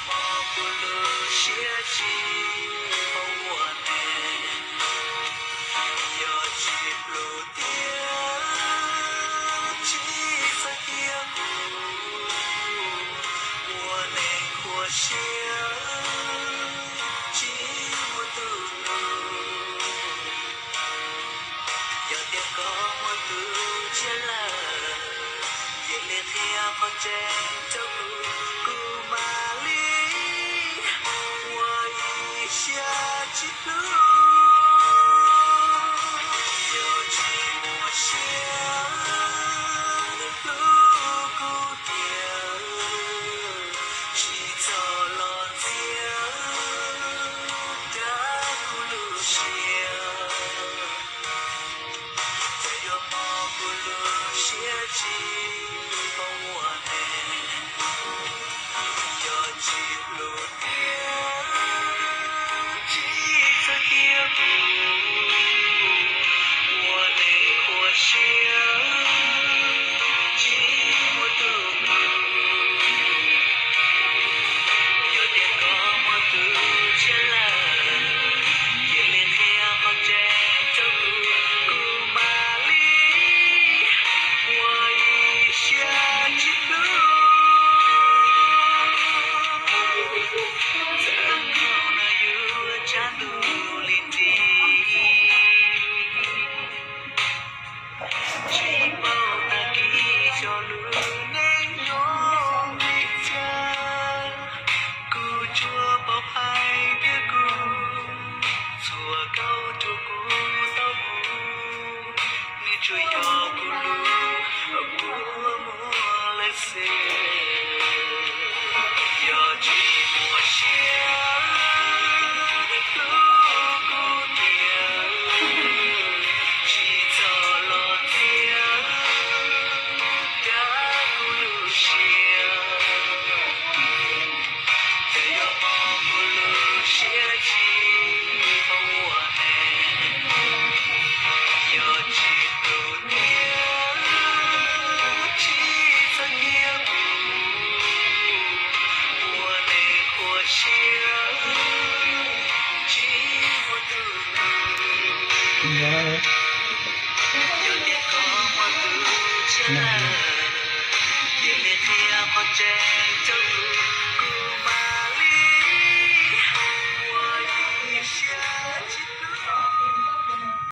么不如写进我呢？要记录点，记着点，我能活下，记不住。有点高我都见了，夜里天不见走古马里，我一下记录，有寂寞下的路古调，起早了的古路线。不如写进我呢，要记录点，记着点，我能活下，寂寞的路，有点高我都见了，夜里天好见走古马里。下几路，怎可能有家路里的？只抱那几条路能用的家，古着包海的古，错高就古到古，你只要不路。不莫来塞，要寂寞下路古调，起早了天，大古路线，这要么不路写起我呢，要记录点。有点高我都见了，夜里天我正走古马里，我一下。